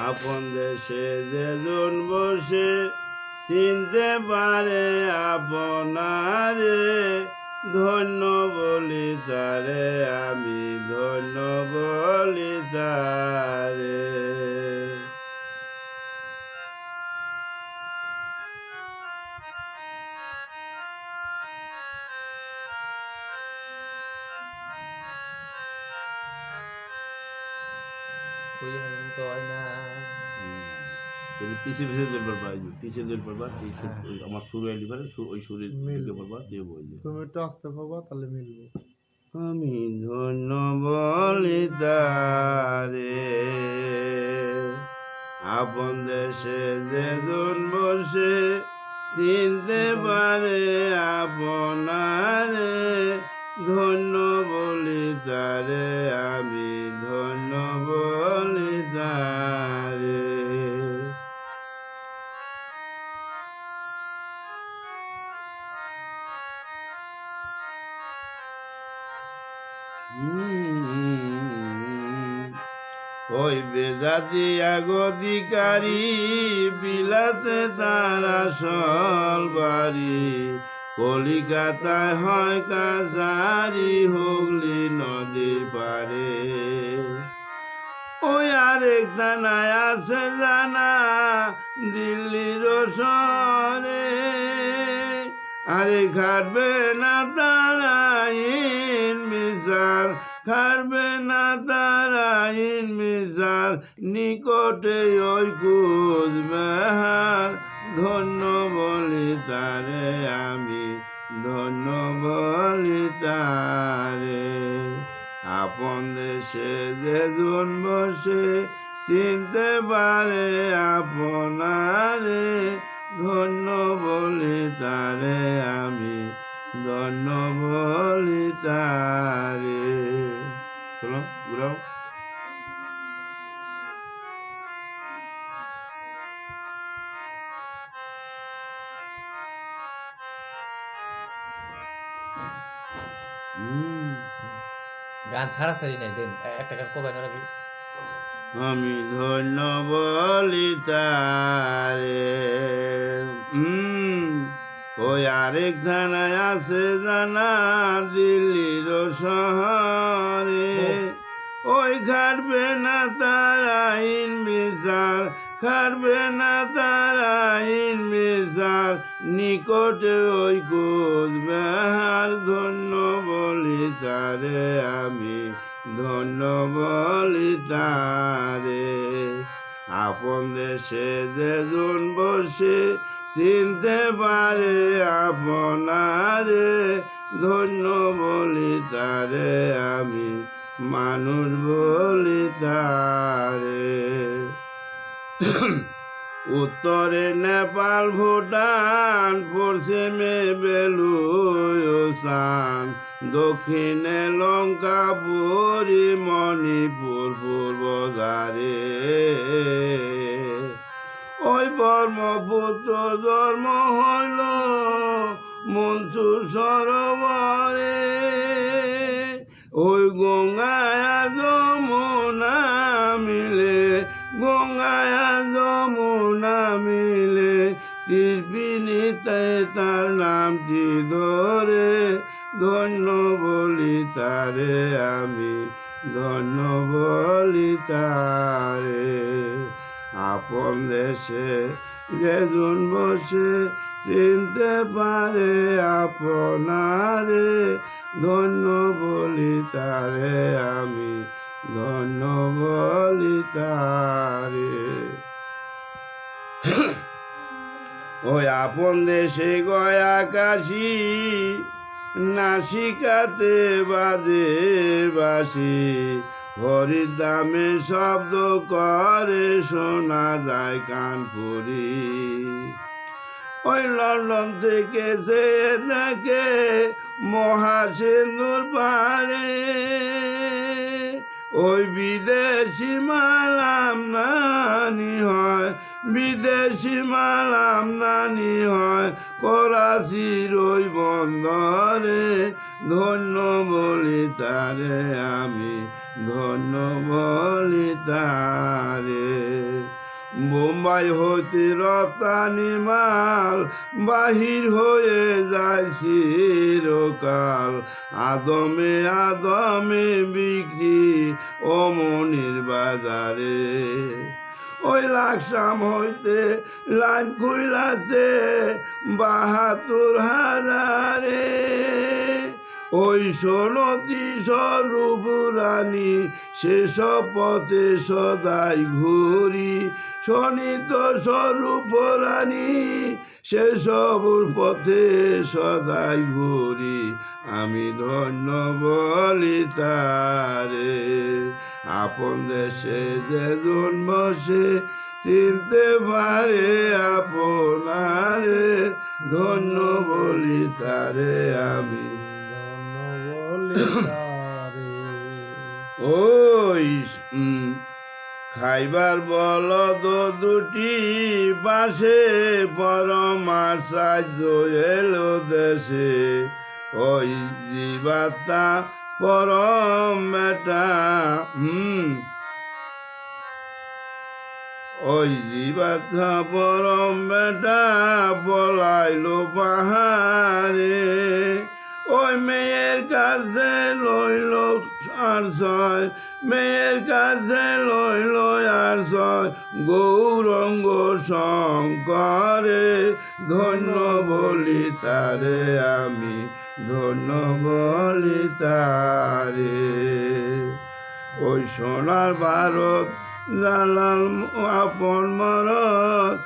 আপন দেশে যেজন বসে চিনতে পারে আপনারে, ধন্য বলি তারে আমি, ধন্য বলি তারে। তুমি পিছিয়ে পিছিয়ে দৌড় পারবা, পিছিয়ে দৌড় পারবা, আমার সুর এলি পারে ওই সুরের দিকে পারবা, তুই বলবি। তুমি একটু আসতে পারবা তাহলে মিলবো। আমি ধন্য বলি তারে, আপন দেশে যেজন বসে চিনতে পারে আপনারে, ধন্য বলি তারে আমি, ধন্য বলি তারে। ওই বেজাতি আগধিকারী বিলাতে তার আসল বাড়ি, কলিকাতায় হয় কাছারি, হুগলি নদীর পারে। ওই আরেক থানায় আছে জানা দিল্লির শহরে, আরে খাটবে না তারা ইন মিসার, খাটবে না তারা ইন মিসার, নিকটে ওই কুচবিহার, ধন্য বলি তারে আমি, ধন্য বলি তারে। আপন দেশে যেজন বসে চিনতে পারে আপনারে, ধন্য বলি তারে আমি, ধন্য বলি তারে। চলো ঘুরাও। গান ছাড়া ছাড়ি নাই, দেন একটা গান কবে না রাখি। আমি ধন্য বলি তারে। ওই আরেক থানায় আছে জানা দিল্লির শহরে, ওই খাটবে না তারা ইন মিসার, খাটবে না তারা ইন মিসার, নিকটে ওই কুচবিহার, ধন্য বলি তারে আমি, ধন্য বলি তারে। আপন দেশে যেজন বসে চিনতে পারে আপনারে, ধন্য বলি তারে আমি, মানুষ বলি তারে। উত্তরে নেপাল ভুটান, পশ্চিমে বেলুচিস্তান, দক্ষিণে লঙ্কা পুরী, মণিপুর পূর্ব ধারে। ওই ব্রহ্মপুত্র জন্ম হইল মনসুর সরোবরে, ওই গঙ্গায় যমুনা মিলে, গঙ্গায় যমুনা মিলে, ত্রিবেণীতে তার নামটি ধরে, ধন্য বলি তারে আমি, ধন্য বলি তারে। আপন দেশে যেজন বসে চিনতে পারে আপনারে, ধন্য বলি তারে আমি, ধন্য বলি তারে। ওই আপন দেশে গয়া কাশি, নাসিকাতে বাজে বাসি, হরির দামে শব্দ করে শোনা যায় কানপুরি। ওই লন্ডন থেকে সে দেখে মহাসিন্ধুর পারে, ওই বিদেশি মাল আমদানি হয়, বিদেশি মাল আমদানি হয় করাচির ওই বন্দরে, ধন্য বলি তারে আমি, ধন্য বলি তারে। বোম্বাই হইতে রপ্তানি মাল বাহির হয়ে যায় চিরকাল। আদমে আদমে বিক্রি অমনির বাজারে। ওই লাকসাম হইতে লাইন খুইলাছে ৭২,০০০। ওই সোনতি স্বরূপ রানী সেসব পথে সদাই ঘুরি। শোনিত স্বরূপ রানী সেসব পথে সদাই ঘুরি। আমি ধন্য বলি তারে। আপন দেশে যে জন্ম সে চিনতে পারে আপনারে। ধন্য বলি তারে আমি। ওই খাইবার বলদ দুটি পাশে পরমার সাহায্য এলো দেশে। ওই জীবাত্মা পরম বেটা ওই জীবাত্মা পরম বেটা বলাইলো পাহাড়ে। ওই মেয়ের কাছে লইল আর ছয়, মেয়ের কাছে লইল আর ছয় গৌরঙ্গ শঙ্করে। ধন্য বলি তারে আমি, ধন্য বলি তারে। ওই সোনার ভারত জালাল আপন মরদ।